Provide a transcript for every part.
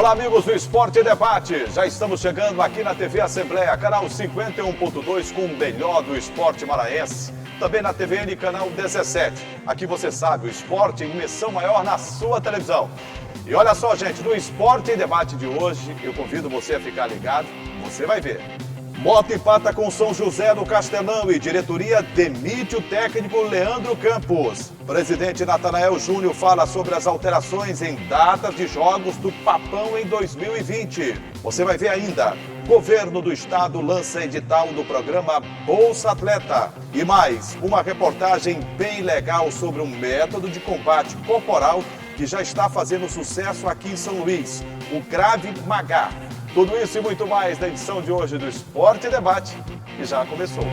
Olá, amigos do Esporte e Debate. Já estamos chegando aqui na TV Assembleia, canal 51.2, com o melhor do esporte maranhense. Também na TVN, canal 17. Aqui você sabe, o esporte em imersão maior na sua televisão. E olha só, gente, no Esporte e Debate de hoje, eu convido você a ficar ligado, você vai ver. Mota empata com São José no Castelão e diretoria demite o técnico Leandro Campos. Presidente Natanael Júnior fala sobre as alterações em datas de jogos do Papão em 2020. Você vai ver ainda. Governo do Estado lança edital do programa Bolsa Atleta. E mais, uma reportagem bem legal sobre um método de combate corporal que já está fazendo sucesso aqui em São Luís, o Krav Maga. Tudo isso e muito mais na edição de hoje do Esporte e Debate, que já começou.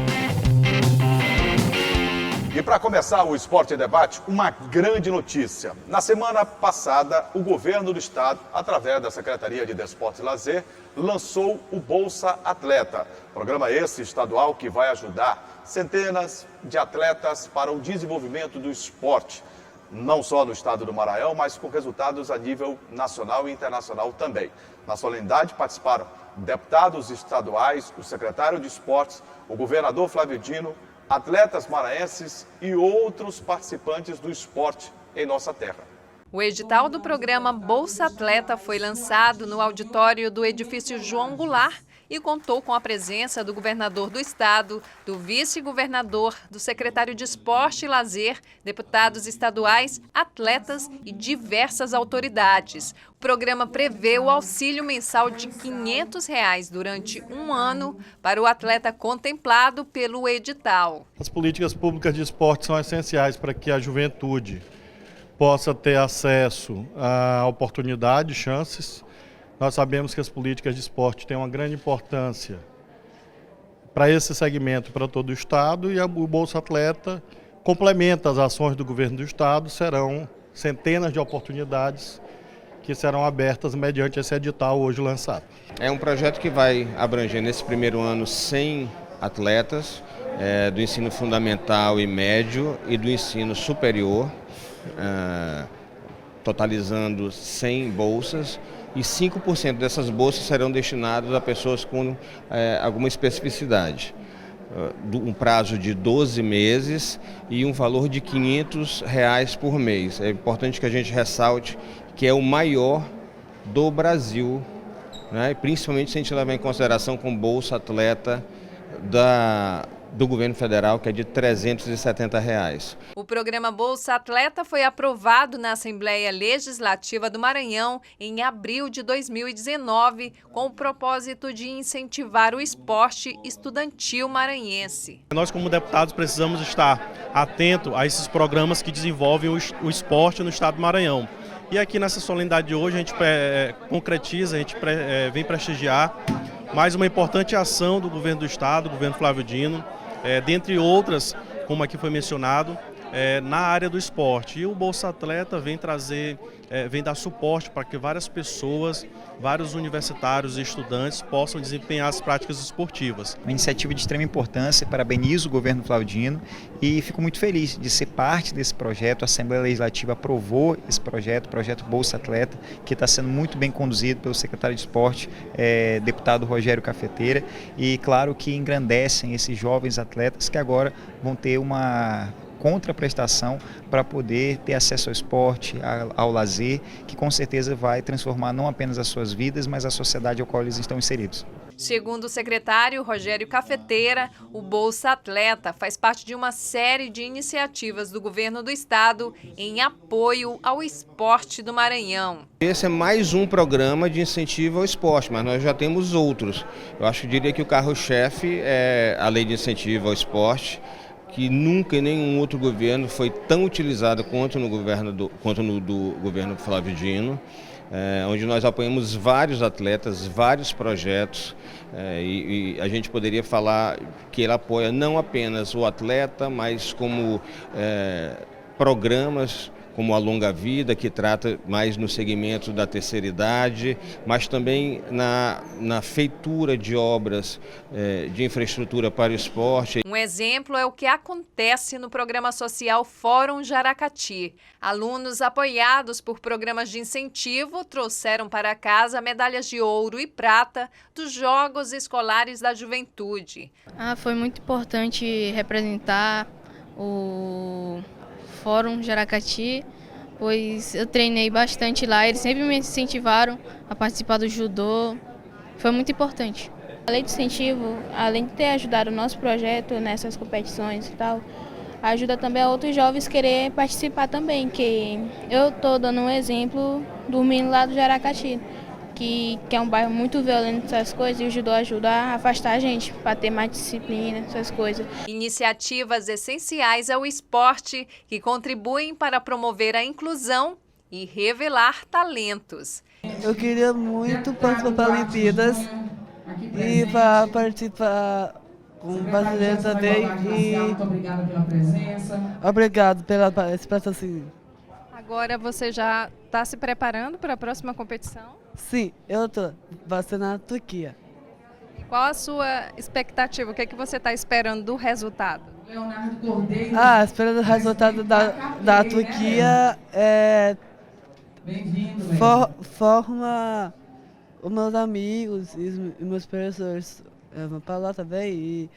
E para começar o Esporte e Debate, uma grande notícia. Na semana passada, o governo do estado, através da Secretaria de Desportos e Lazer, lançou o Bolsa Atleta. Programa esse estadual que vai ajudar centenas de atletas para o desenvolvimento do esporte. Não só no estado do Maranhão, mas com resultados a nível nacional e internacional também. Na solenidade participaram deputados estaduais, o secretário de esportes, o governador Flávio Dino, atletas maranhenses e outros participantes do esporte em nossa terra. O edital do programa Bolsa Atleta foi lançado no auditório do edifício João Goulart e contou com a presença do governador do estado, do vice-governador, do secretário de Esporte e Lazer, deputados estaduais, atletas e diversas autoridades. O programa prevê o auxílio mensal de R$ 500 durante um ano para o atleta contemplado pelo edital. As políticas públicas de esporte são essenciais para que a juventude possa ter acesso a oportunidades, chances. Nós sabemos que as políticas de esporte têm uma grande importância para esse segmento, para todo o estado, e o Bolsa Atleta complementa as ações do governo do estado. Serão centenas de oportunidades que serão abertas mediante esse edital hoje lançado. É um projeto que vai abranger nesse primeiro ano 100 atletas do ensino fundamental e médio e do ensino superior, totalizando 100 bolsas. E 5% dessas bolsas serão destinadas a pessoas com alguma especificidade. Um prazo de 12 meses e um valor de R$ 500 por mês. É importante que a gente ressalte que é o maior do Brasil, né? Principalmente se a gente levar em consideração com Bolsa Atleta do governo federal, que é de R$ 370. O programa Bolsa Atleta foi aprovado na Assembleia Legislativa do Maranhão em abril de 2019, com o propósito de incentivar o esporte estudantil maranhense. Nós, como deputados, precisamos estar atentos a esses programas que desenvolvem o esporte no estado do Maranhão. E aqui nessa solenidade de hoje a gente concretiza, a gente vem prestigiar mais uma importante ação do governo do estado, do governo Flávio Dino, dentre outras, como aqui foi mencionado, na área do esporte. E o Bolsa Atleta vem dar suporte para que várias pessoas, vários universitários e estudantes possam desempenhar as práticas esportivas. Uma iniciativa de extrema importância, parabenizo o governo Flávio Dino e fico muito feliz de ser parte desse projeto. A Assembleia Legislativa aprovou esse projeto, o projeto Bolsa Atleta, que está sendo muito bem conduzido pelo secretário de Esporte, deputado Rogério Cafeteira, e claro que engrandecem esses jovens atletas que agora vão ter uma contraprestação para poder ter acesso ao esporte, ao lazer, que com certeza vai transformar não apenas as suas vidas, mas a sociedade ao qual eles estão inseridos. Segundo o secretário Rogério Cafeteira, o Bolsa Atleta faz parte de uma série de iniciativas do governo do estado em apoio ao esporte do Maranhão. Esse é mais um programa de incentivo ao esporte, mas nós já temos outros. Eu diria que o carro-chefe é a lei de incentivo ao esporte, que nunca em nenhum outro governo foi tão utilizada quanto no do governo Flávio Dino, onde nós apoiamos vários atletas, vários projetos, e a gente poderia falar que ele apoia não apenas o atleta, mas como programas como a Longa Vida, que trata mais no segmento da terceira idade, mas também na feitura de obras de infraestrutura para o esporte. Um exemplo é o que acontece no programa social Fórum Jaracati. Alunos apoiados por programas de incentivo trouxeram para casa medalhas de ouro e prata dos Jogos Escolares da Juventude. Foi muito importante representar o Fórum Jaracati, pois eu treinei bastante lá, eles sempre me incentivaram a participar do judô, foi muito importante. A lei de incentivo, além de ter ajudado o nosso projeto nessas competições e tal, ajuda também a outros jovens querer participar também, que eu estou dando um exemplo do menino lá do Jaracati, que é um bairro muito violento, essas coisas, e o judô ajuda a afastar a gente, para ter mais disciplina, essas coisas. Iniciativas essenciais ao esporte que contribuem para promover a inclusão e revelar talentos. Eu queria muito participar das Olimpíadas e para participar com o brasileiro também. Muito obrigada pela presença. Obrigado pela esse patrocínio. Agora você já está se preparando para a próxima competição? Sim, eu estou. Vai ser na Turquia. Qual a sua expectativa? O que é que você está esperando do resultado? Leonardo Cordeiro. Esperando o resultado da Turquia Bem-vindo, forma os meus amigos e os meus professores vão para lá também e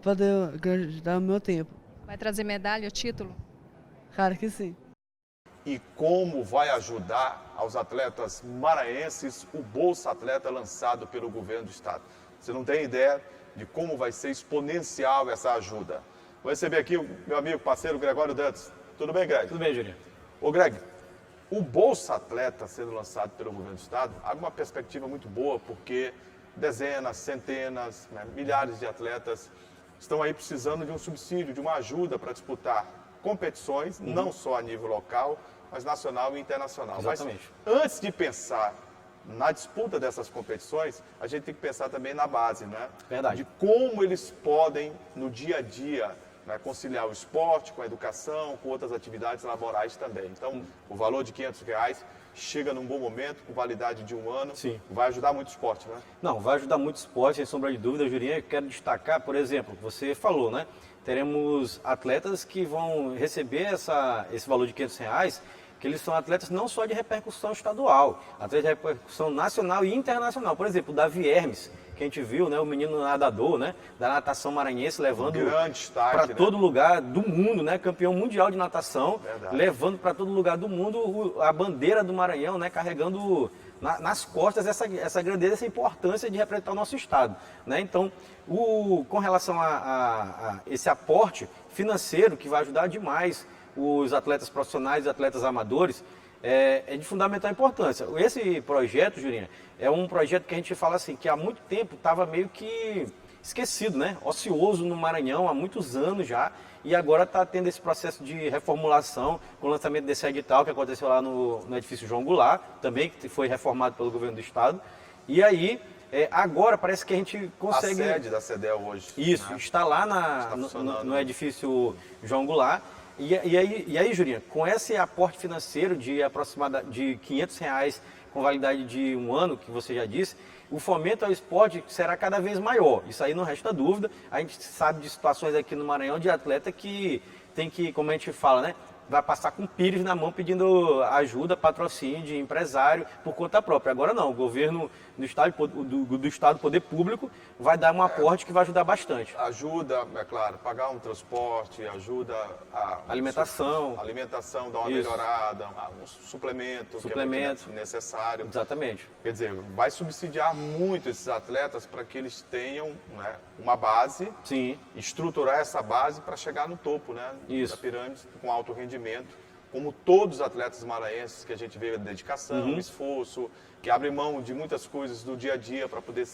poder ajudar o meu tempo. Vai trazer medalha, título? Claro que sim. E como vai ajudar aos atletas maranhenses o Bolsa Atleta lançado pelo governo do estado? Você não tem ideia de como vai ser exponencial essa ajuda. Vou receber aqui o meu amigo, parceiro Gregório Dantas. Tudo bem, Greg? Tudo bem, Julinho. Ô, Greg, o Bolsa Atleta sendo lançado pelo governo do estado, há uma perspectiva muito boa, porque dezenas, centenas, milhares de atletas estão aí precisando de um subsídio, de uma ajuda para disputar competições, não só a nível local, mas nacional e internacional. Exatamente. Mas antes de pensar na disputa dessas competições, a gente tem que pensar também na base, né? Verdade. De como eles podem, no dia a dia, conciliar o esporte com a educação, com outras atividades laborais também. Então, o valor de R$500 chega num bom momento, com validade de 1 ano. Sim. Vai ajudar muito o esporte, né? Não, vai ajudar muito o esporte, sem sombra de dúvida, Julinho. Eu quero destacar, por exemplo, você falou, né? Teremos atletas que vão receber esse valor de R$500, que eles são atletas não só de repercussão estadual, atletas de repercussão nacional e internacional. Por exemplo, o Davi Hermes, que a gente viu, né, o menino nadador, né, da natação maranhense, levando para todo lugar do mundo, né, campeão mundial de natação, levando para todo lugar do mundo a bandeira do Maranhão, né, carregando nas costas essa grandeza, essa importância de representar o nosso estado, né? Então, com relação a esse aporte financeiro que vai ajudar demais os atletas profissionais e atletas amadores, é de fundamental importância. Esse projeto, Julinha, é um projeto que a gente fala assim, que há muito tempo estava meio que esquecido, né? Ocioso no Maranhão, há muitos anos já, e agora está tendo esse processo de reformulação, com o lançamento desse edital que aconteceu lá no edifício João Goulart, também que foi reformado pelo governo do estado, e aí agora parece que a gente consegue... A sede da CEDEL hoje. Isso, né? está lá no edifício João Goulart. E aí, Julinha, com esse aporte financeiro de aproximadamente de R$500 com validade de 1 ano, que você já disse, o fomento ao esporte será cada vez maior. Isso aí não resta dúvida. A gente sabe de situações aqui no Maranhão de atleta que tem que, como a gente fala, né? Vai passar com pires na mão pedindo ajuda, patrocínio de empresário por conta própria. Agora não, o governo do estado, poder público, vai dar um aporte que vai ajudar bastante. Ajuda, é claro, pagar um transporte, ajuda a alimentação, dar uma melhorada, um suplemento que é muito necessário. Exatamente. Quer dizer, vai subsidiar muito esses atletas para que eles tenham, né, uma base, sim, estruturar essa base para chegar no topo, né, isso, da pirâmide com alto rendimento, como todos os atletas maranhenses que a gente vê a dedicação, esforço, que abrem mão de muitas coisas do dia a dia para poder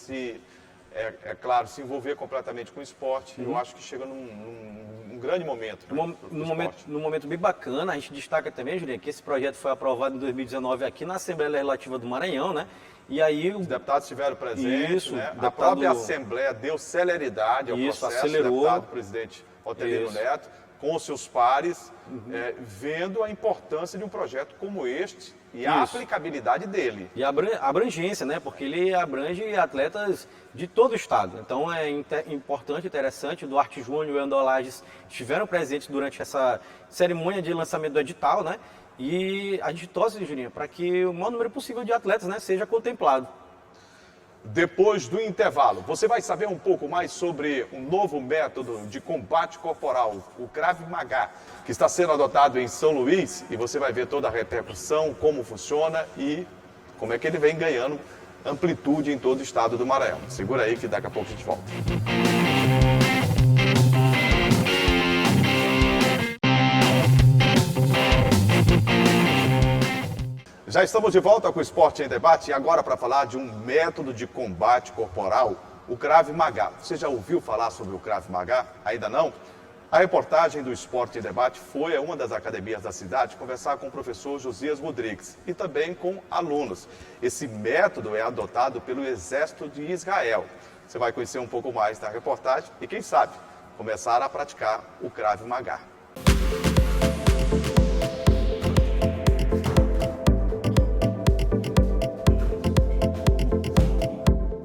claro, se envolver completamente com o esporte. Eu acho que chega num grande momento. Num momento bem bacana. A gente destaca também, Julinha, que esse projeto foi aprovado em 2019 aqui na Assembleia Legislativa do Maranhão, né? E aí os deputados estiveram presentes, isso, né? A própria Assembleia deu celeridade ao processo. Acelerou. O deputado presidente Otelino Neto com os seus pares, vendo a importância de um projeto como este e a aplicabilidade dele. E a abrangência, né? Porque ele abrange atletas de todo o estado. Então é importante, interessante, o Duarte Júnior e o Andor Lages estiveram presentes durante essa cerimônia de lançamento do edital, né? E a gente torce, Juninho, para que o maior número possível de atletas, né, seja contemplado. Depois do intervalo, você vai saber um pouco mais sobre um novo método de combate corporal, o Krav Maga, que está sendo adotado em São Luís, e você vai ver toda a repercussão, como funciona e como é que ele vem ganhando amplitude em todo o estado do Maranhão. Segura aí que daqui a pouco a gente volta. Já estamos de volta com o Esporte em Debate e agora para falar de um método de combate corporal, o Krav Maga. Você já ouviu falar sobre o Krav Maga? Ainda não? A reportagem do Esporte em Debate foi a uma das academias da cidade conversar com o professor Josias Rodrigues e também com alunos. Esse método é adotado pelo Exército de Israel. Você vai conhecer um pouco mais da reportagem e, quem sabe, começar a praticar o Krav Maga.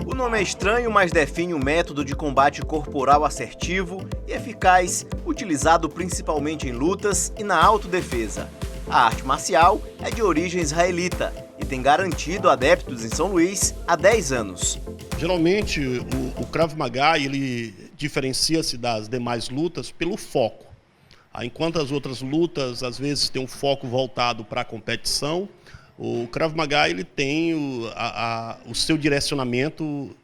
O nome é estranho, mas define um método de combate corporal assertivo e eficaz, utilizado principalmente em lutas e na autodefesa. A arte marcial é de origem israelita e tem garantido adeptos em São Luís há 10 anos. Geralmente, o Krav Maga ele diferencia-se das demais lutas pelo foco. Enquanto as outras lutas, às vezes, têm um foco voltado para a competição, o Krav Maga ele tem o seu direcionamento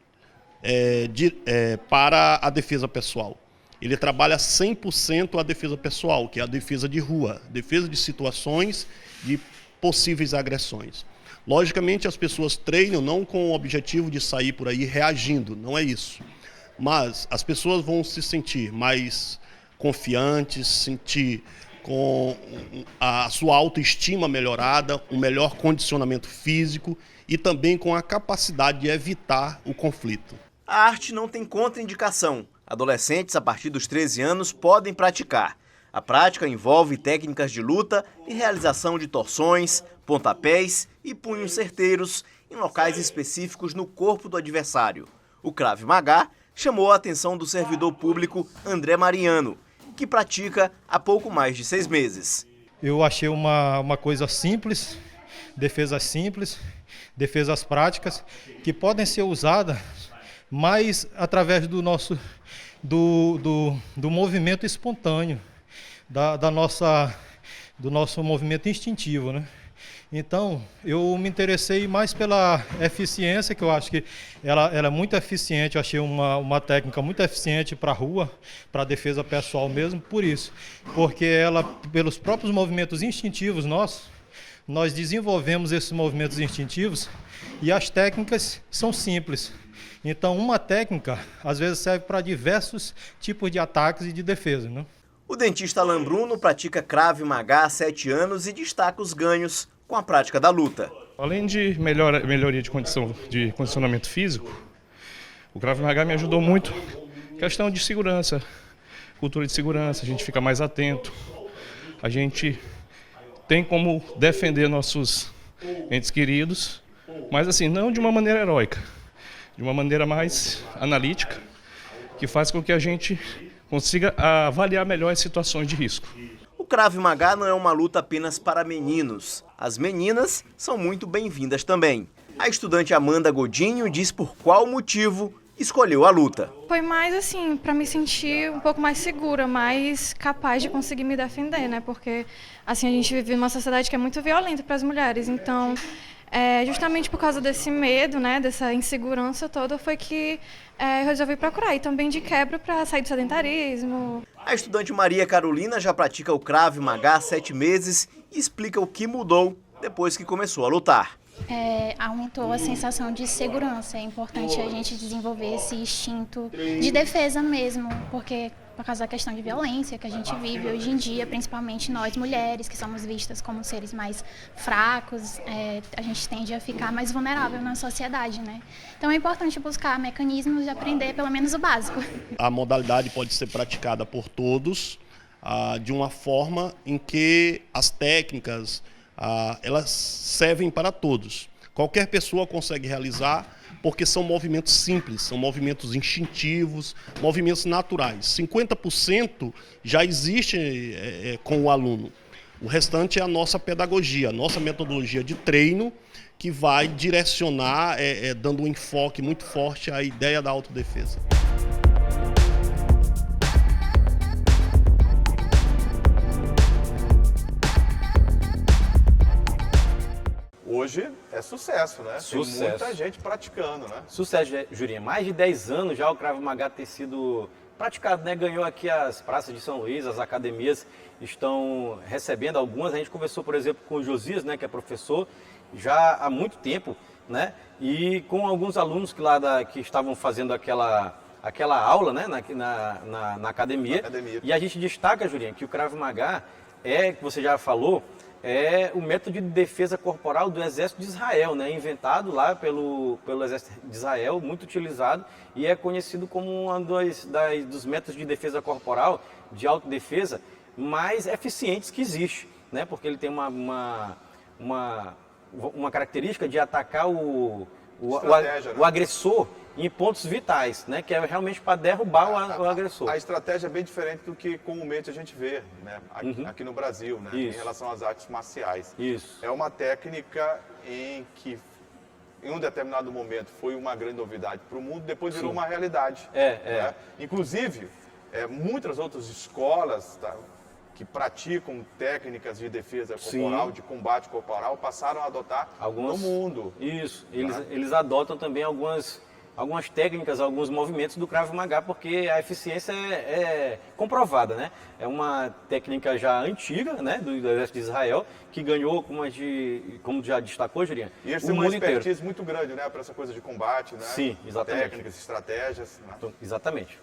para a defesa pessoal. Ele trabalha 100% a defesa pessoal, que é a defesa de rua, defesa de situações de possíveis agressões. Logicamente, as pessoas treinam não com o objetivo de sair por aí reagindo, não é isso. Mas as pessoas vão se sentir mais confiantes, sentir com a sua autoestima melhorada, um melhor condicionamento físico e também com a capacidade de evitar o conflito. A arte não tem contraindicação. Adolescentes a partir dos 13 anos podem praticar. A prática envolve técnicas de luta e realização de torções, pontapés e punhos certeiros em locais específicos no corpo do adversário. O Krav Maga chamou a atenção do servidor público André Mariano, que pratica há pouco mais de 6 meses. Eu achei uma coisa simples, defesas práticas, que podem ser usadas mais através do nosso movimento espontâneo, do nosso movimento instintivo, né? Então, eu me interessei mais pela eficiência, que eu acho que ela é muito eficiente. Eu achei uma técnica muito eficiente para a rua, para a defesa pessoal mesmo, por isso. Porque ela, pelos próprios movimentos instintivos nossos, nós desenvolvemos esses movimentos instintivos e as técnicas são simples. Então, uma técnica, às vezes, serve para diversos tipos de ataques e de defesa, né? O dentista Alain Bruno pratica Krav Maga há 7 anos e destaca os ganhos com a prática da luta. Além de melhoria de condicionamento físico, o Krav Maga me ajudou muito. Questão de segurança, cultura de segurança, a gente fica mais atento, a gente tem como defender nossos entes queridos, mas assim, não de uma maneira heróica, de uma maneira mais analítica, que faz com que a gente consiga avaliar melhor as situações de risco. O Krav Maga não é uma luta apenas para meninos. As meninas são muito bem-vindas também. A estudante Amanda Godinho diz por qual motivo escolheu a luta. Foi mais assim, para me sentir um pouco mais segura, mais capaz de conseguir me defender, né? Porque assim, a gente vive numa sociedade que é muito violenta para as mulheres, então justamente por causa desse medo, né, dessa insegurança toda, foi que eu resolvi procurar. E também de quebra para sair do sedentarismo. A estudante Maria Carolina já pratica o Krav Maga há 7 meses e explica o que mudou depois que começou a lutar. Aumentou a sensação de segurança. É importante a gente desenvolver esse instinto de defesa mesmo, porque por causa da questão de violência que a gente vive hoje em dia, principalmente nós mulheres, que somos vistas como seres mais fracos, a gente tende a ficar mais vulnerável na sociedade, né? Então é importante buscar mecanismos de aprender pelo menos o básico. A modalidade pode ser praticada por todos, de uma forma em que as técnicas elas servem para todos. Qualquer pessoa consegue realizar, porque são movimentos simples, são movimentos instintivos, movimentos naturais. 50% já existe com o aluno. O restante é a nossa pedagogia, a nossa metodologia de treino, que vai direcionar, dando um enfoque muito forte à ideia da autodefesa. Hoje é sucesso, né? Sucesso. Tem muita gente praticando, né? Sucesso, Jurinha. Mais de 10 anos já o Krav Maga tem sido praticado, né? Ganhou aqui as praças de São Luís, as academias estão recebendo algumas. A gente conversou, por exemplo, com o Josias, né, que é professor, já há muito tempo, né? E com alguns alunos que estavam fazendo aquela aula, né, na academia. E a gente destaca, Jurinha, que o Krav Maga que você já falou, é o método de defesa corporal do Exército de Israel, né? Inventado lá pelo Exército de Israel, muito utilizado, e é conhecido como um dos métodos de defesa corporal, de autodefesa, mais eficientes que existe, né? Porque ele tem uma característica de atacar o agressor em pontos vitais, né? Que é realmente para derrubar o agressor. A estratégia é bem diferente do que comumente a gente vê, né? Aqui no Brasil, né? Em relação às artes marciais. Isso. É uma técnica em que, em um determinado momento, foi uma grande novidade para o mundo, depois virou uma realidade. Né? Inclusive, muitas outras escolas que praticam técnicas de defesa corporal, de combate corporal, passaram a adotar no mundo. Isso. Eles adotam também algumas técnicas, alguns movimentos do Krav Maga, porque a eficiência é comprovada, né? É uma técnica já antiga, né, do Exército de Israel, que ganhou, como já destacou, Jurinha, e eles têm uma expertise muito grande, né, para essa coisa de combate, né? Sim, exatamente. Técnicas, estratégias. Né? Exatamente.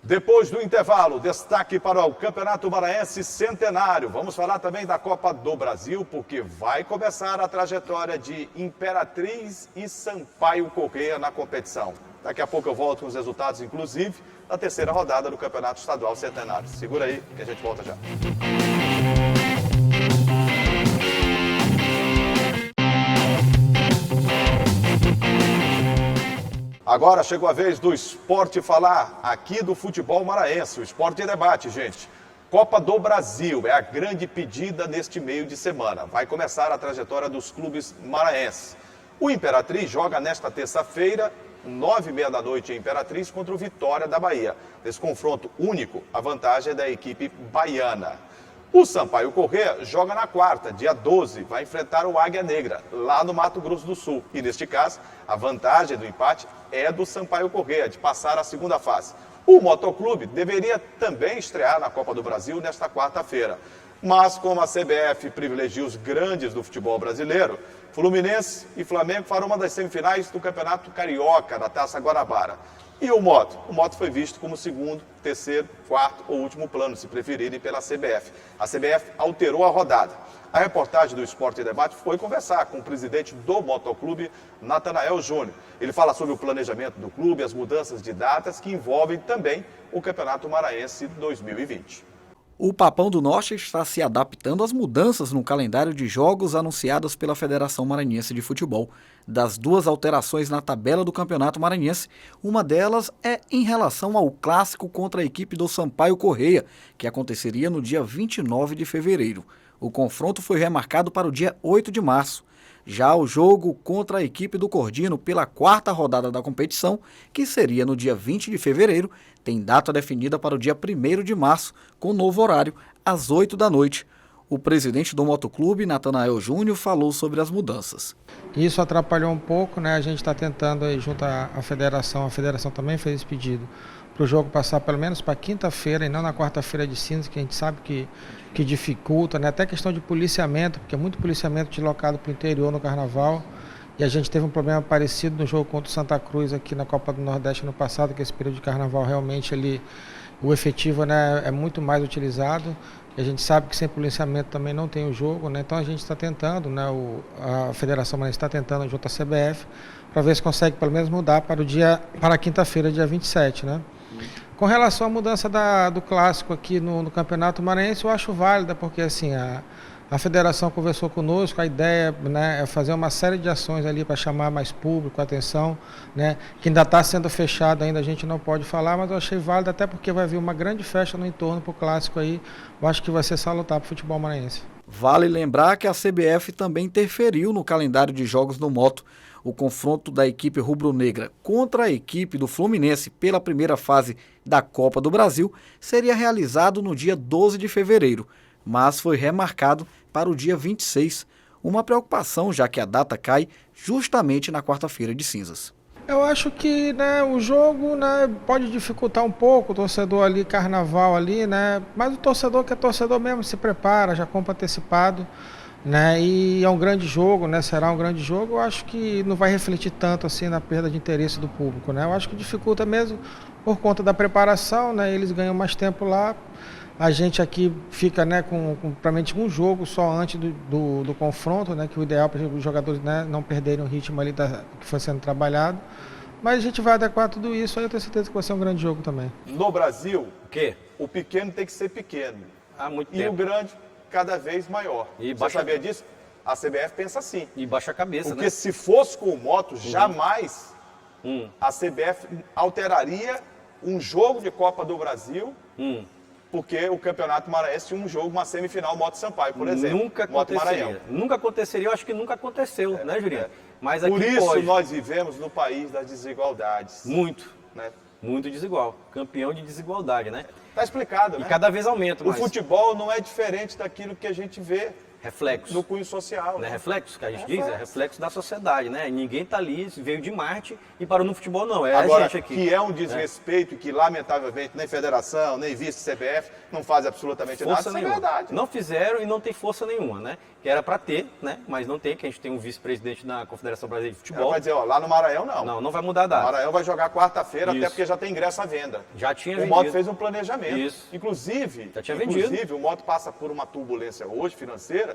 Depois do intervalo, destaque para o Campeonato Maranhense Centenário. Vamos falar também da Copa do Brasil, porque vai começar a trajetória de Imperatriz e Sampaio Corrêa na competição. Daqui a pouco eu volto com os resultados, inclusive, da terceira rodada do Campeonato Estadual Centenário. Segura aí que a gente volta já. Agora chegou a vez do Esporte falar aqui do futebol maranhense. O Esporte em Debate, gente. Copa do Brasil é a grande pedida neste meio de semana. Vai começar a trajetória dos clubes maranhenses. O Imperatriz joga nesta terça-feira, 9h30 da noite em Imperatriz, contra o Vitória da Bahia. Nesse confronto único, a vantagem é da equipe baiana. O Sampaio Corrêa joga na quarta, dia 12, vai enfrentar o Águia Negra, lá no Mato Grosso do Sul. E neste caso, a vantagem do empate é do Sampaio Corrêa, de passar a segunda fase. O Motoclube deveria também estrear na Copa do Brasil nesta quarta-feira. Mas como a CBF privilegia os grandes do futebol brasileiro, Fluminense e Flamengo farão uma das semifinais do Campeonato Carioca, da Taça Guanabara. E o Moto? O Moto foi visto como segundo, terceiro, quarto ou último plano, se preferirem, pela CBF. A CBF alterou a rodada. A reportagem do Esporte em Debate foi conversar com o presidente do Motoclube, Natanael Júnior. Ele fala sobre o planejamento do clube, as mudanças de datas que envolvem também o Campeonato Maranhense 2020. O Papão do Norte está se adaptando às mudanças no calendário de jogos anunciadas pela Federação Maranhense de Futebol. Das duas alterações na tabela do Campeonato Maranhense, uma delas é em relação ao clássico contra a equipe do Sampaio Corrêa, que aconteceria no dia 29 de fevereiro. O confronto foi remarcado para o dia 8 de março. Já o jogo contra a equipe do Cordino pela quarta rodada da competição, que seria no dia 20 de fevereiro, tem data definida para o dia 1º de março, com novo horário, às 8 da noite. O presidente do Motoclube, Natanael Júnior, falou sobre as mudanças. Isso atrapalhou um pouco, né? A gente está tentando, aí, junto à federação também fez esse pedido, para o jogo passar pelo menos para quinta-feira e não na quarta-feira de cinza, que a gente sabe que dificulta, né? Até questão de policiamento, porque é muito policiamento deslocado para o interior no Carnaval. E a gente teve um problema parecido no jogo contra o Santa Cruz aqui na Copa do Nordeste no passado, que esse período de Carnaval realmente o efetivo, né, é muito mais utilizado. E a gente sabe que sem policiamento também não tem o jogo, né? Então a gente está tentando, né, a Federação Maranhense está tentando junto à CBF para ver se consegue pelo menos mudar para a quinta-feira, dia 27, né? Com relação à mudança do clássico aqui no Campeonato Maranhense, eu acho válida, porque assim, a federação conversou conosco, a ideia, né, é fazer uma série de ações ali para chamar mais público, atenção, né, que ainda está sendo fechado ainda, a gente não pode falar, mas eu achei válido até porque vai vir uma grande festa no entorno para o clássico aí, eu acho que vai ser salutar para o futebol maranhense. Vale lembrar que a CBF também interferiu no calendário de jogos no moto. O confronto da equipe rubro-negra contra a equipe do Fluminense pela primeira fase da Copa do Brasil seria realizado no dia 12 de fevereiro, mas foi remarcado para o dia 26, uma preocupação já que a data cai justamente na quarta-feira de cinzas. Eu acho que, né, o jogo, né, pode dificultar um pouco o torcedor ali, carnaval ali, né, mas o torcedor que é torcedor mesmo se prepara, já compra antecipado, né, e é um grande jogo, né, será um grande jogo. Eu acho que não vai refletir tanto assim na perda de interesse do público, né, eu acho que dificulta mesmo por conta da preparação, né, eles ganham mais tempo lá. A gente aqui fica, né, com praticamente um jogo só antes do confronto, né, que o ideal para os jogadores, né, não perderem o ritmo ali que foi sendo trabalhado. Mas a gente vai adequar tudo isso, aí eu tenho certeza que vai ser um grande jogo também. No Brasil, o pequeno tem que ser pequeno. Há muito e tempo. O grande cada vez maior. E Você sabia disso? A CBF pensa assim. E baixa a cabeça, porque né? se fosse com o moto, jamais a CBF alteraria um jogo de Copa do Brasil, porque o Campeonato Maranhense tinha um jogo, uma semifinal Moto Sampaio, por exemplo. Nunca aconteceria. Nunca aconteceria, eu acho que nunca aconteceu, né, Juliano? Mas aqui por isso pode. nós vivemos no país das desigualdades. Muito. Né? Muito desigual. Campeão de desigualdade, né? Tá explicado, né? E cada vez aumenta mais. O futebol não é diferente daquilo que a gente vê reflexo no cunho social. Não é reflexo que a gente diz? É reflexo da sociedade, né? Ninguém tá ali, veio de Marte e parou no futebol, não. É agora, a gente aqui. que é um desrespeito que, lamentavelmente, nem federação, nem vice-CBF não faz absolutamente nada, isso é verdade. Não fizeram e não tem força nenhuma, né? Que era para ter, né? Mas não tem, que a gente tem um vice-presidente da Confederação Brasileira de Futebol. Vai dizer, ó, lá no Maranhão não. Não vai mudar a data. O Maranhão vai jogar quarta-feira, até porque já tem ingresso à venda. Já tinha vendido. O Moto fez um planejamento. Isso. Inclusive, já tinha vendido. O Moto passa por uma turbulência hoje financeira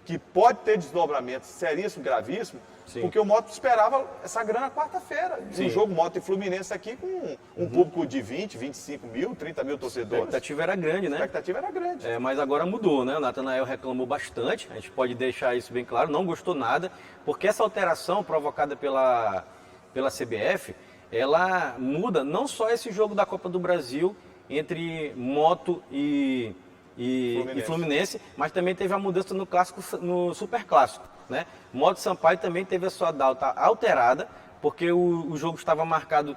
que pode ter desdobramentos seríssimo, gravíssimo, porque o Moto esperava essa grana quarta-feira. Um jogo Moto e Fluminense aqui com um público de 20, 25 mil, 30 mil torcedores. A expectativa era grande, né? A expectativa era grande. Mas agora mudou, né? O Natanael reclamou bastante, a gente pode deixar isso bem claro, não gostou nada, porque essa alteração provocada pela CBF, ela muda não só esse jogo da Copa do Brasil entre Moto e Fluminense, mas também teve a mudança no clássico, no Super Clássico, né? Moto Sampaio também teve a sua data alterada, porque o jogo estava marcado...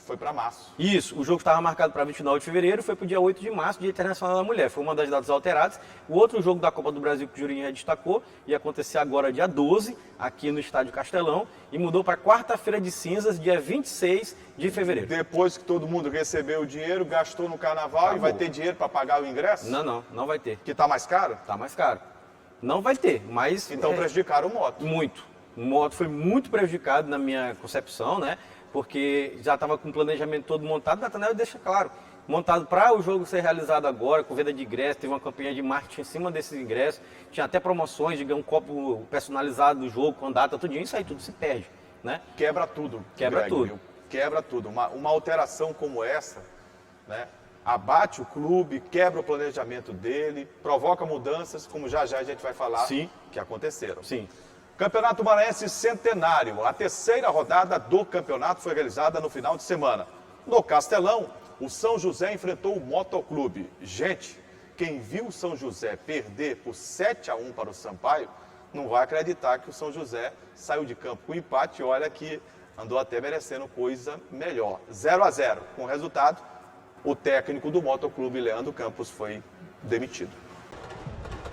Foi para março. Isso, o jogo estava marcado para 29 de fevereiro, foi para o dia 8 de março, Dia Internacional da Mulher. Foi uma das datas alteradas. O outro jogo da Copa do Brasil que o Jurinho já destacou ia acontecer agora dia 12, aqui no Estádio Castelão, e mudou para quarta-feira de cinzas, dia 26 de fevereiro. Depois que todo mundo recebeu o dinheiro, gastou no carnaval e vai ter dinheiro para pagar o ingresso? Não vai ter. Que está mais caro? Está mais caro. Não vai ter, mas... Então prejudicaram o Moto. Muito. O Moto foi muito prejudicado na minha concepção, né? Porque já estava com o planejamento todo montado, o Natanael deixa claro, montado para o jogo ser realizado agora, com venda de ingressos, teve uma campanha de marketing em cima desses ingressos, tinha até promoções de ganhar um copo personalizado do jogo, com data, tudinho, isso aí tudo se perde, né? Quebra tudo. Quebra tudo. Viu? Quebra tudo. Uma alteração como essa, né? Abate o clube, quebra o planejamento dele, provoca mudanças, como já a gente vai falar, que aconteceram. Sim. Campeonato Maranhense Centenário. A terceira rodada do campeonato foi realizada no final de semana. No Castelão, o São José enfrentou o Motoclube. Gente, quem viu o São José perder por 7-1 para o Sampaio, não vai acreditar que o São José saiu de campo com empate e olha que andou até merecendo coisa melhor. 0-0. Com o resultado, o técnico do Motoclube, Leandro Campos, foi demitido.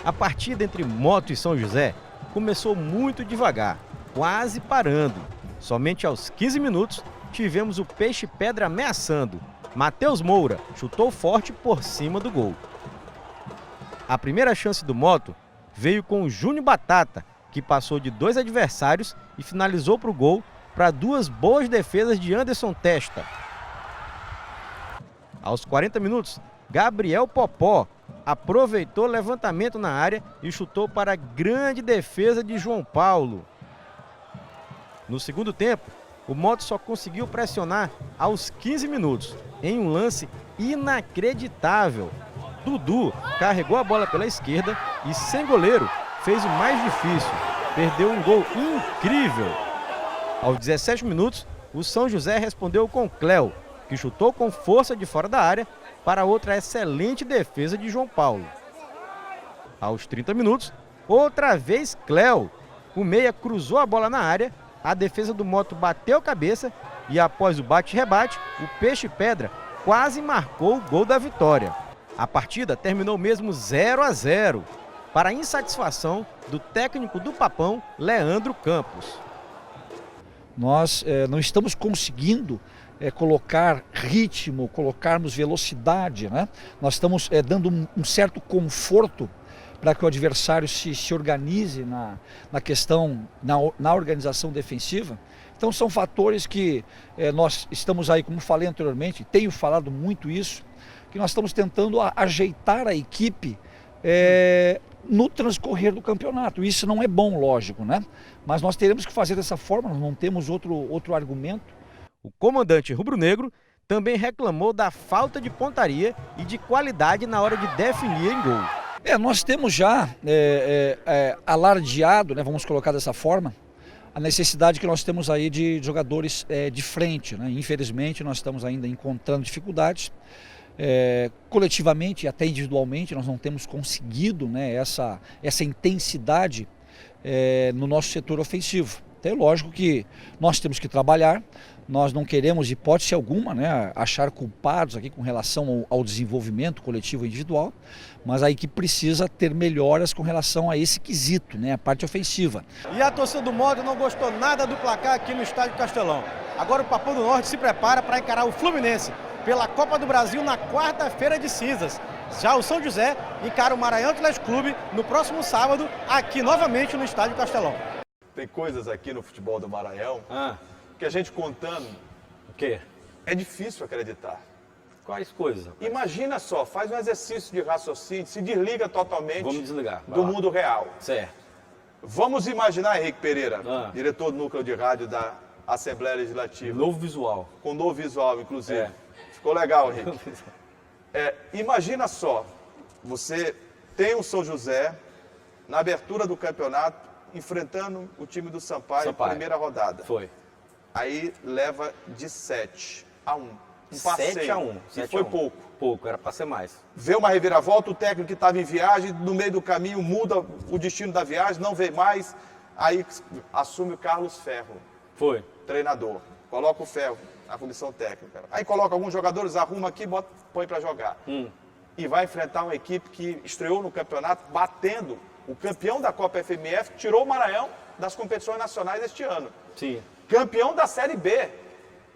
A partida entre Moto e São José começou muito devagar, quase parando. Somente aos 15 minutos, tivemos o Peixe Pedra ameaçando. Matheus Moura chutou forte por cima do gol. A primeira chance do Moto veio com o Júnior Batata, que passou de 2 adversários e finalizou para o gol para 2 boas defesas de Anderson Testa. Aos 40 minutos, Gabriel Popó aproveitou o levantamento na área e chutou para a grande defesa de João Paulo. No segundo tempo, o Moto só conseguiu pressionar aos 15 minutos, em um lance inacreditável. Dudu carregou a bola pela esquerda e, sem goleiro, fez o mais difícil. Perdeu um gol incrível. Aos 17 minutos, o São José respondeu com Cléo, que chutou com força de fora da área para outra excelente defesa de João Paulo. Aos 30 minutos, outra vez Cléo. O meia cruzou a bola na área, a defesa do Moto bateu cabeça e, após o bate-rebate, o Peixe Pedra quase marcou o gol da vitória. A partida terminou mesmo 0-0, para a insatisfação do técnico do Papão, Leandro Campos. Nós não estamos conseguindo colocar ritmo, colocarmos velocidade, né? Nós estamos dando um certo conforto para que o adversário se organize na questão, na organização defensiva. Então são fatores que nós estamos aí, como falei anteriormente, tenho falado muito isso, que nós estamos tentando ajeitar a equipe no transcorrer do campeonato. Isso não é bom, lógico, né? Mas nós teremos que fazer dessa forma, nós não temos outro argumento. O comandante rubro-negro também reclamou da falta de pontaria e de qualidade na hora de definir em gol. Nós temos já alardeado, né, vamos colocar dessa forma, a necessidade que nós temos aí de jogadores de frente, né? Infelizmente nós estamos ainda encontrando dificuldades. Coletivamente e até individualmente nós não temos conseguido, né, essa intensidade no nosso setor ofensivo. Então é lógico que nós temos que trabalhar, nós não queremos, hipótese alguma, né, achar culpados aqui com relação ao desenvolvimento coletivo e individual, mas a equipe precisa ter melhoras com relação a esse quesito, né, a parte ofensiva. E a torcida do Moto não gostou nada do placar aqui no Estádio Castelão. Agora o Papão do Norte se prepara para encarar o Fluminense pela Copa do Brasil na quarta-feira de cinzas. Já o São José encara o Maranhão Atlético Clube no próximo sábado, aqui novamente no Estádio Castelão. Tem coisas aqui no futebol do Maranhão que a gente contando... O quê? É difícil acreditar. Quais coisas? Rapaz? Imagina só, faz um exercício de raciocínio, se desliga totalmente do mundo real. Certo. Vamos imaginar, Henrique Pereira, diretor do núcleo de rádio da Assembleia Legislativa. Novo visual. Com novo visual, inclusive. Ficou legal, Henrique. Imagina só, você tem o São José na abertura do campeonato enfrentando o time do Sampaio, primeira rodada. Foi. Aí leva de 7-1. Um passeio. 7-1. E foi pouco. Pouco, era para ser mais. Vê uma reviravolta, o técnico que estava em viagem, no meio do caminho muda o destino da viagem, não vê mais, aí assume o Carlos Ferro. Foi. Treinador. Coloca o Ferro na comissão técnica. Aí coloca alguns jogadores, arruma aqui, põe para jogar. E vai enfrentar uma equipe que estreou no campeonato batendo o campeão da Copa FMF, tirou o Maranhão das competições nacionais este ano. Sim. Campeão da Série B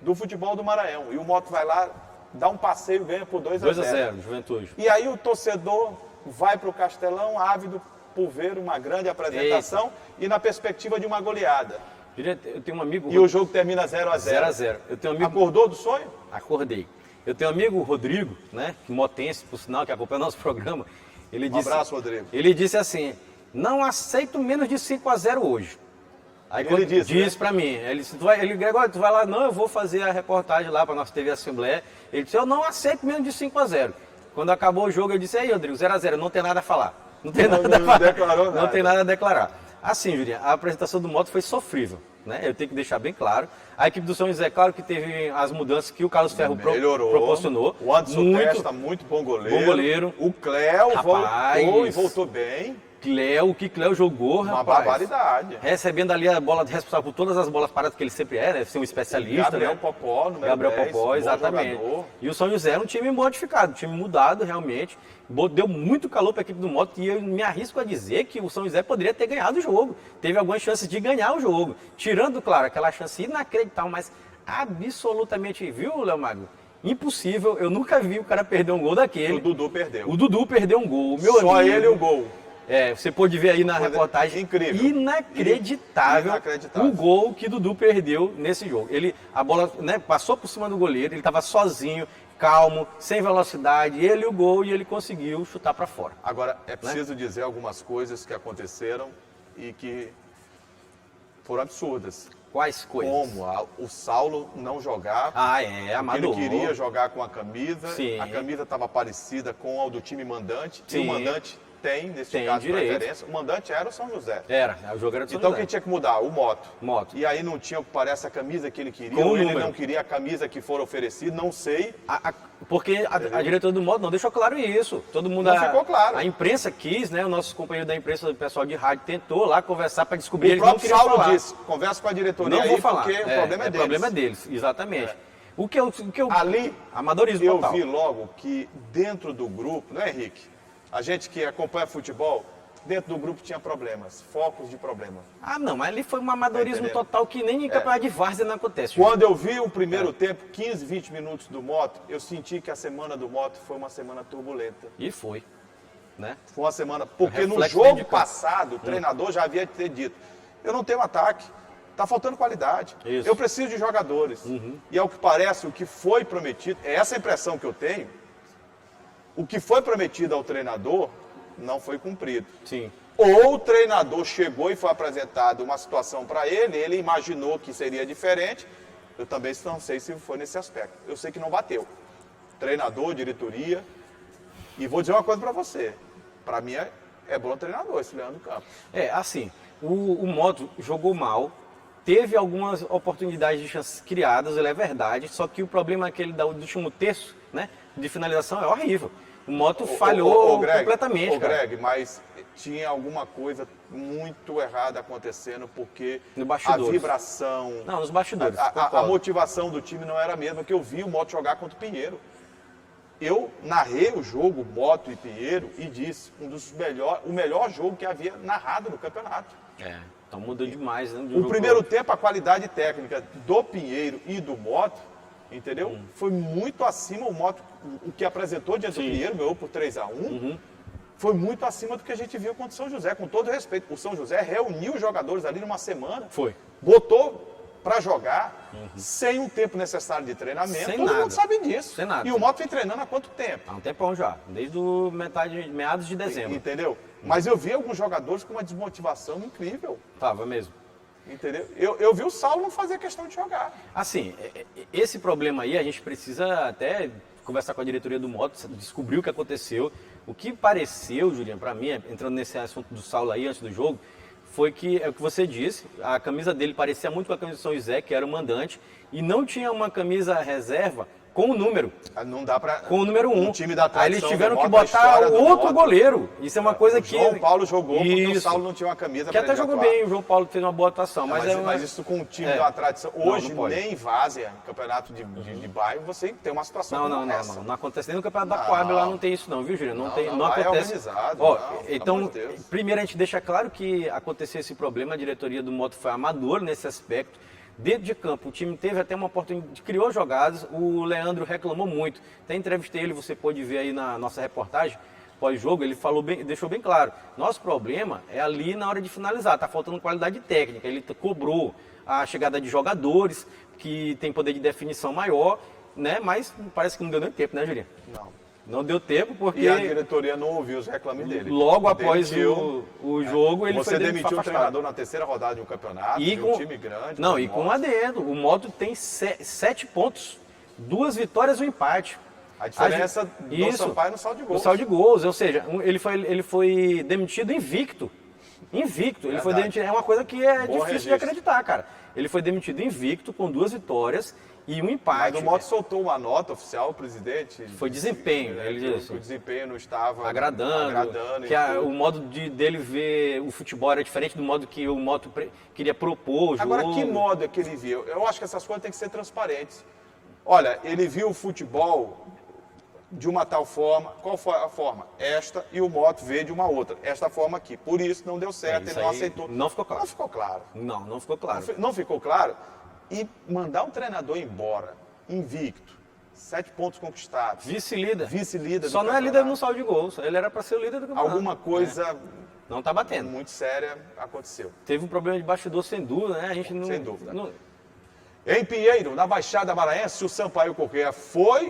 do futebol do Maranhão. E o Moto vai lá, dá um passeio e ganha por 2-0. 2-0, Juventude. E aí o torcedor vai para o Castelão ávido por ver uma grande apresentação e na perspectiva de uma goleada. Eu tenho um amigo... E o jogo termina 0-0. 0-0. Eu tenho um amigo... Acordou do sonho? Acordei. Eu tenho um amigo, Rodrigo, né, motense, por sinal, que acompanha o nosso programa. Ele disse, abraço, Rodrigo. Ele disse assim, não aceito menos de 5-0 hoje. Aí ele disse para mim, ele disse, Gregório, tu vai lá, não, eu vou fazer a reportagem lá para a nossa TV Assembleia. Ele disse, eu não aceito menos de 5-0. Quando acabou o jogo, eu disse, aí, Rodrigo, 0-0, não tem nada a falar. Não tem nada a falar. Não tem nada a declarar. Assim, Julinha, a apresentação do Moto foi sofrível, né? Eu tenho que deixar bem claro. A equipe do São José, claro que teve as mudanças que o Carlos Ferro proporcionou. O Anderson Testa, muito bom goleiro. Bom goleiro. O Cléo voltou e voltou bem. O que Cléo jogou, uma rapaz. Barbaridade. Recebendo ali a bola responsável por todas as bolas paradas que ele sempre é, né? Ser um especialista, Gabriel né? Popó, número Gabriel 10, Popó, exatamente. Jogador. E o São José era um time modificado, um time mudado realmente. Deu muito calor para a equipe do Moto e eu me arrisco a dizer que o São José poderia ter ganhado o jogo. Teve algumas chances de ganhar o jogo. Tirando, claro, aquela chance inacreditável, mas absolutamente, viu, Léo Magno? Impossível, eu nunca vi o cara perder um gol daquele. O Dudu perdeu. O Dudu perdeu um gol. Só ele o gol. Você pôde ver aí na reportagem. Incrível. Inacreditável o gol que Dudu perdeu nesse jogo. A bola, né, passou por cima do goleiro, ele estava sozinho, calmo, sem velocidade, ele o gol e ele conseguiu chutar para fora. Agora, é preciso dizer algumas coisas que aconteceram e que foram absurdas. Quais coisas? Como o Saulo não jogava. Amador. Ele queria jogar com a camisa. Sim. A camisa estava parecida com a do time mandante. Sim. E o mandante tem, nesse Tem caso, direito. preferência. O mandante era o São José. O jogo era do São Então José. quem tinha que mudar? O Moto. Moto. E aí não tinha o que parece a camisa que ele queria. Com Ou o ele número. não queria a camisa que for oferecida, não sei. Porque a diretora do Moto não deixou claro isso. Todo mundo... Não ficou claro. A imprensa quis, né? O nosso companheiro da imprensa, o pessoal de rádio, tentou lá conversar para descobrir. O Eles não próprio queriam Saulo falar. disse, conversa com a diretoria Não aí, vou falar. porque o problema é deles. O problema é deles, exatamente. O que eu Ali, amadorismo eu total. vi logo que dentro do grupo, não é, Henrique? A gente que acompanha futebol, dentro do grupo tinha problemas, focos de problemas. Não, mas ali foi um amadorismo Tá total que nem em campeonato de várzea não acontece. Quando eu vi o primeiro tempo, 15, 20 minutos do Moto, eu senti que a semana do Moto foi uma semana turbulenta. E foi, né? Foi uma semana, porque no reflexo dentro jogo de campo. passado, o treinador já havia ter dito, eu não tenho ataque, tá faltando qualidade, Isso. eu preciso de jogadores. E ao que parece, o que foi prometido, é essa a impressão que eu tenho, o que foi prometido ao treinador não foi cumprido. Sim. Ou o treinador chegou e foi apresentado uma situação para ele imaginou que seria diferente, eu também não sei se foi nesse aspecto. Eu sei que não bateu. Treinador, diretoria, e vou dizer uma coisa para você, para mim é bom treinador esse Leandro Campos. Assim, o Moto jogou mal, teve algumas oportunidades de chances criadas, é verdade, só que o problema aquele do último terço, né, de finalização é horrível. O Moto falhou completamente, cara. Greg, mas tinha alguma coisa muito errada acontecendo, porque No a bastidores. vibração... Não, nos bastidores, A concordo. motivação do time não era a mesma que eu vi o Moto jogar contra o Pinheiro. Eu narrei o jogo Moto e Pinheiro e disse, o melhor jogo que havia narrado no campeonato. Então mudou demais, né? O primeiro tempo, a qualidade técnica do Pinheiro e do Moto, entendeu? Foi muito acima o Moto, o que apresentou diante do Pinheiro, ganhou por 3-1, foi muito acima do que a gente viu contra o São José, com todo respeito. O São José reuniu os jogadores ali numa semana, botou para jogar sem um tempo necessário de treinamento, Sem todo nada. mundo sabe disso. Sem nada. E o Moto vem treinando há quanto tempo? Há um tempão já, desde meados de dezembro. Entendeu? Mas eu vi alguns jogadores com uma desmotivação incrível. Tava mesmo. Entendeu? Eu vi o Saulo não fazer questão de jogar. Assim, esse problema aí a gente precisa até conversar com a diretoria do Moto, descobrir o que aconteceu. O que pareceu, Juliano, para mim, entrando nesse assunto do Saulo aí antes do jogo, foi que, é o que você disse, a camisa dele parecia muito com a camisa do São José, que era o mandante, e não tinha uma camisa reserva com o número. Não dá pra... Com o número 1. Um time da Aí tradição eles tiveram do que Moto, a botar história do outro Moto. goleiro. Isso é uma coisa que... João Paulo jogou porque o Isso. Saulo não tinha uma camisa Que pra até ele jogou atuar. bem, o João Paulo fez uma boa atuação. Mas isso com um time de uma tradição. Não, Hoje, não pode. nem em Várzea, campeonato de bairro, você tem uma situação como essa. Não acontece nem no campeonato da Coab, lá não tem isso não, viu, Juliano? Não lá é acontece. organizado, Ó, não, então, pelo amor de Deus. primeiro a gente deixa claro que aconteceu esse problema, a diretoria do Moto foi amador nesse aspecto. Dentro de campo, o time teve até uma oportunidade, criou jogadas, o Leandro reclamou muito. Até entrevistei ele, você pode ver aí na nossa reportagem, pós-jogo, ele falou bem, deixou bem claro. Nosso problema é ali na hora de finalizar, tá faltando qualidade técnica. Ele cobrou a chegada de jogadores que tem poder de definição maior, né? Mas parece que não deu nem tempo, né, Juliano? Não deu tempo porque... E a diretoria não ouviu os reclames dele. Logo após o jogo, ele foi Você demitiu o afastado. treinador na terceira rodada de um campeonato, de um time grande. Não, como e o com Moto. um adendo. O Moto tem 7 pontos, 2 vitórias e um empate. A diferença do Sampaio no saldo de gols. No saldo de gols, ou seja, ele foi demitido invicto. Invicto. Ele foi demitido. É uma coisa que é Bom difícil registro. de acreditar, cara. Ele foi demitido invicto, com 2 vitórias e um empate. Mas o Moto soltou uma nota oficial, o presidente... Foi desempenho, ele disse. Que o desempenho não estava agradando que o modo dele ver o futebol era diferente do modo que o Moto queria propor o jogo. Agora, que modo é que ele viu? Eu acho que essas coisas têm que ser transparentes. Olha, ele viu o futebol de uma tal forma. Qual foi a forma? Esta, e o Moto vê de uma outra. Esta forma aqui. Por isso não deu certo, ele não aceitou. Não ficou claro. Não ficou claro. Não ficou claro. Não ficou claro. E mandar um treinador embora, invicto, 7 pontos conquistados. Vice-líder. Vice-líder. Só do não é líder campeonato. no saldo de gols. Ele era para ser o líder do campeonato. Alguma coisa não tá batendo. Muito séria aconteceu. Teve um problema de bastidor, sem dúvida, né? A gente não... Sem dúvida. Em Pinheiro, na Baixada Maranhense, o Sampaio Corrêa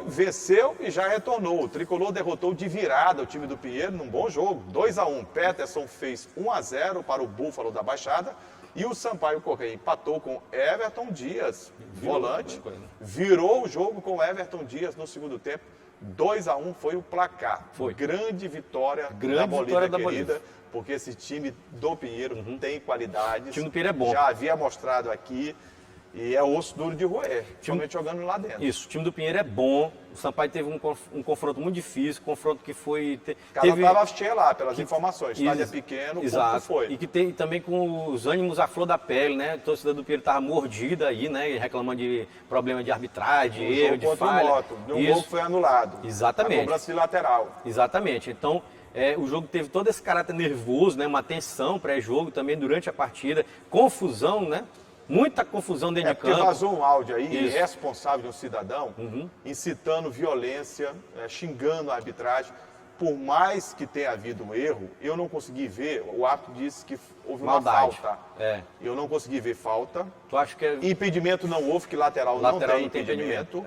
venceu e já retornou. O Tricolor derrotou de virada o time do Pinheiro num bom jogo, 2-1. Peterson fez 1-0 para o Búfalo da Baixada. E o Sampaio Corrêa empatou com Everton Dias, volante, virou o jogo com Everton Dias no segundo tempo. 2-1 foi o placar. Foi. Grande vitória Grande Bolívia da querida, Bolívia. porque esse time do Pinheiro tem qualidades. O time do Pinheiro é bom. Já havia mostrado aqui e é osso duro de roer, principalmente jogando lá dentro. Isso, o time do Pinheiro é bom. O Sampaio teve um confronto muito difícil, confronto que foi... O cara estava cheio lá, pelas informações. O estádio é pequeno, o exato. ponto foi. E que tem também com os ânimos à flor da pele, né? A torcida do Pinheiro estava mordida aí, né? Reclamando de problema de arbitragem, de erro, de falha. Moto, um gol que foi anulado. Exatamente. A cobrança de lateral. Exatamente. Então, o jogo teve todo esse caráter nervoso, né? Uma tensão pré-jogo também durante a partida. Confusão, né? Muita confusão dentro de campo. Porque vazou um áudio aí, Isso. irresponsável de um cidadão, incitando violência, xingando a arbitragem. Por mais que tenha havido um erro, eu não consegui ver, o árbitro disse que houve uma Maldade. falta. Eu não consegui ver falta. Tu acha que Impedimento não houve, que lateral não tem impedimento.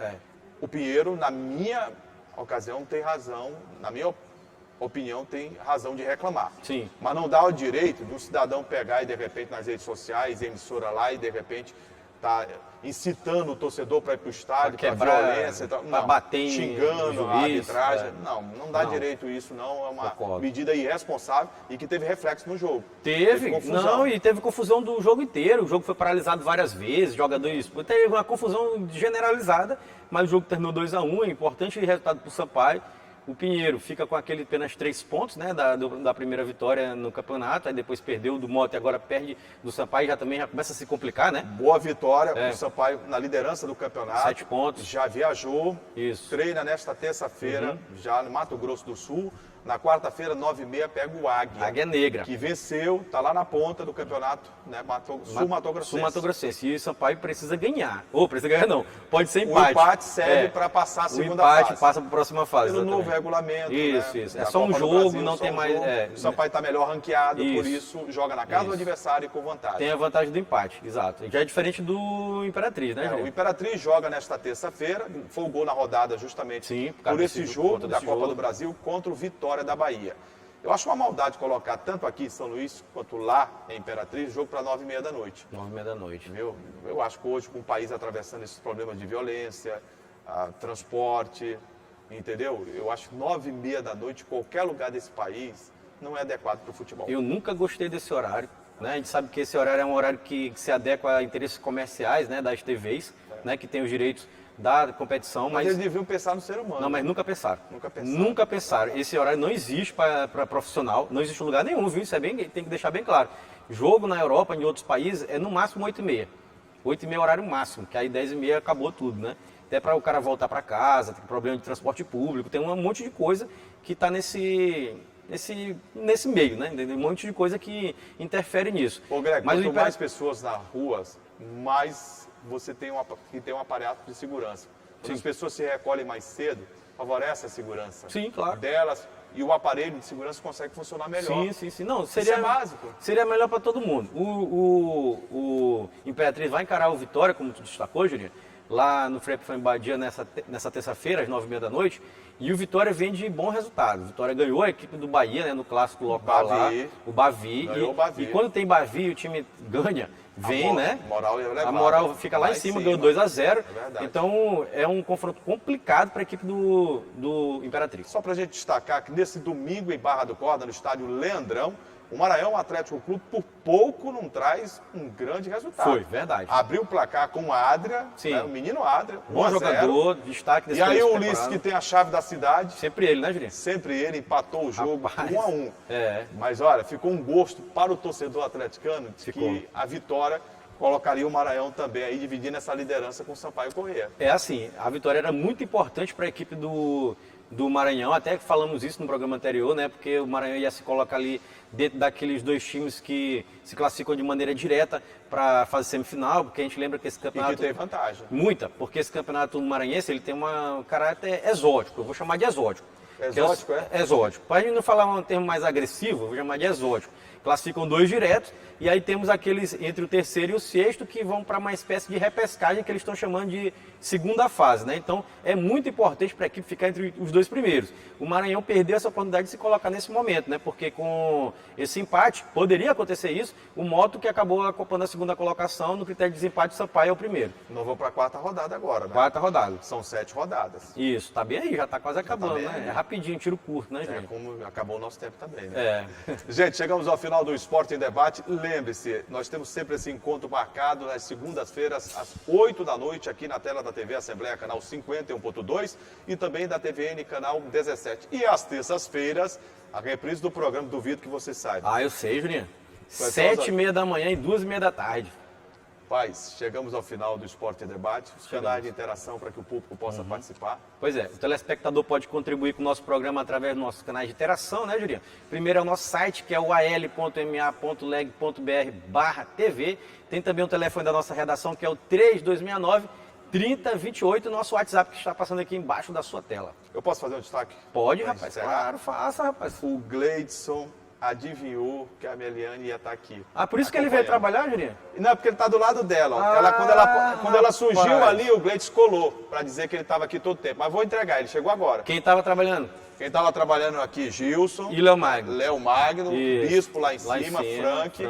O Pinheiro, na minha ocasião, tem razão, na minha opinião, tem razão de reclamar. Sim. Mas não dá o direito de um cidadão pegar e, de repente, nas redes sociais, emissora lá, e, de repente, tá incitando o torcedor para ir para o estádio, para violência, para bater xingando no a juiz, arbitragem. Não dá direito isso, não. É uma medida irresponsável e que teve reflexo no jogo. Teve confusão. E teve confusão do jogo inteiro. O jogo foi paralisado várias vezes, jogadores... Teve uma confusão generalizada, mas o jogo terminou 2-1, é importante resultado para o Sampaio. O Pinheiro fica com aquele apenas 3 pontos, né, da primeira vitória no campeonato, aí depois perdeu do Mota e agora perde do Sampaio, já começa a se complicar, né? Boa vitória, o Sampaio na liderança do campeonato. 7 pontos. Já viajou, Isso. Treina nesta terça-feira, já no Mato Grosso do Sul. Na quarta-feira, 9h30, pega o Águia. Águia Negra. Que venceu, está lá na ponta do campeonato, né, Sul-Mato-Grossense. Sul-Mato-Grossense. E o Sampaio precisa ganhar. Ou precisa ganhar não, pode ser empate. O empate serve para passar a segunda fase. O empate fase. passa para a próxima fase. Pelo novo regulamento. Isso, né, isso. É só um jogo, Brasil, não tem mais... O Sampaio está melhor ranqueado, por isso joga na casa do adversário e com vantagem. Tem a vantagem do empate, exato. Já é diferente do Imperatriz, né, O Imperatriz joga nesta terça-feira, foi o gol na rodada justamente por esse jogo da Copa do Brasil contra o Vitória da Bahia. Eu acho uma maldade colocar tanto aqui em São Luís quanto lá em Imperatriz, jogo para 9h30 da noite. 9h30 da noite. Eu acho que hoje, com o país atravessando esses problemas de violência, transporte, entendeu? Eu acho que 9h30 da noite, qualquer lugar desse país, não é adequado para o futebol. Eu nunca gostei desse horário, né? A gente sabe que esse horário é um horário que se adequa a interesses comerciais, né, das TVs, né, que tem os direitos da competição, mas eles deviam pensar no ser humano. Não, mas nunca pensaram. Nunca pensaram. Esse horário não existe para profissional, não existe em lugar nenhum, viu? Isso tem que deixar bem claro. Jogo na Europa, em outros países, é no máximo 8h30. 8h30 é o horário máximo, que aí 10h30 acabou tudo, né? Até para o cara voltar para casa, tem problema de transporte público, tem um monte de coisa que está nesse meio, né? Um monte de coisa que interfere nisso. Ô, Greg, quanto mais pessoas na rua, mais você tem um aparato de segurança. Quando as pessoas se recolhem mais cedo, favorece a segurança delas e o aparelho de segurança consegue funcionar melhor. Sim. Não, isso é básico. Seria melhor para todo mundo. O Imperatriz vai encarar o Vitória, como tu destacou, Julinho, lá no Frei Badia nessa terça-feira, às 9h30 da noite. E o Vitória vem de bom resultado. O Vitória ganhou a equipe do Bahia, né, no clássico local lá, o Bavi. E quando tem Bavi e o time ganha, a moral fica lá em cima, ganhou 2-0. Então é um confronto complicado para a equipe do Imperatriz. Só para a gente destacar que nesse domingo em Barra do Corda, no estádio Leandrão, o Maranhão Atlético Clube por pouco não traz um grande resultado. Foi, verdade. Abriu o placar com o Adria, né, o menino Adria, bom jogador, destaque desse E aí o Ulisses, que tem a chave da cidade. Sempre ele, né, Julinho? Sempre ele, empatou o jogo 1-1. Mas olha, ficou um gosto para o torcedor atleticano de que a vitória colocaria o Maranhão também aí, dividindo essa liderança com o Sampaio Corrêa. É assim, a vitória era muito importante para a equipe do Maranhão, até que falamos isso no programa anterior, né? Porque o Maranhão ia se colocar ali dentro daqueles 2 times que se classificam de maneira direta para a fase semifinal, porque a gente lembra que esse campeonato... E que tem vantagem. Muita, porque esse campeonato maranhense, ele tem um caráter exótico, eu vou chamar de exótico. Exótico, Exótico. Para a gente não falar um termo mais agressivo, eu vou chamar de exótico. classificam 2 diretos, e aí temos aqueles entre o terceiro e o sexto que vão para uma espécie de repescagem que eles estão chamando de segunda fase, né? Então é muito importante para a equipe ficar entre os 2 primeiros. O Maranhão perdeu essa oportunidade de se colocar nesse momento, né? Porque com esse empate, poderia acontecer isso, o Moto que acabou ocupando a segunda colocação, no critério de desempate o Sampaio é o primeiro. Não vou para a 4ª rodada agora, né? 4ª rodada. São 7 rodadas. Isso, tá bem aí, já tá quase acabando, né? Aí. É rapidinho, tiro curto, né, gente? Como acabou o nosso tempo também, né? É. Gente, chegamos ao final do Esporte em Debate. Lembre-se, nós temos sempre esse encontro marcado nas segundas-feiras, às 8 da noite, aqui na tela da TV Assembleia, canal 51.2 e também da TVN, canal 17. E às terças-feiras, a reprise do programa, duvido que você saiba. Ah, eu sei, Julinho. 7h30 da manhã e 2h30 da tarde. Paz, chegamos ao final do Esporte em Debate, os canais de interação para que o público possa participar. Pois é, o telespectador pode contribuir com o nosso programa através dos nossos canais de interação, né, Julinho? Primeiro é o nosso site, que é o al.ma.leg.br/TV. Tem também o telefone da nossa redação, que é o 3269-3028, o nosso WhatsApp que está passando aqui embaixo da sua tela. Eu posso fazer um destaque? Pode, rapaz. Claro, faça, rapaz. O Gleidson adivinhou que a Meliane ia estar aqui. Ah, por isso que ele veio trabalhar, Julinho? Não, porque ele está do lado dela. Quando ela surgiu ali, o Gleidson colou para dizer que ele estava aqui todo o tempo. Mas vou entregar, ele chegou agora. Quem estava trabalhando? Quem estava trabalhando aqui, Gilson. E Léo Magno. Léo Magno, Bispo lá em cima, Frank.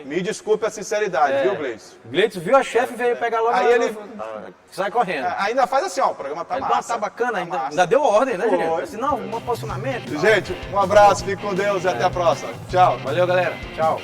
Me desculpe a sinceridade, viu, Gleidson? Gleidson viu a chefe e veio pegar logo. Aí ele sai correndo. Ainda faz assim, ó, o programa tá massa. Tá bacana, ainda deu ordem, né, Juliano? Assim, não, um posicionamento. Gente, um abraço, fique com Deus e até a próxima. Tchau. Valeu, galera. Tchau.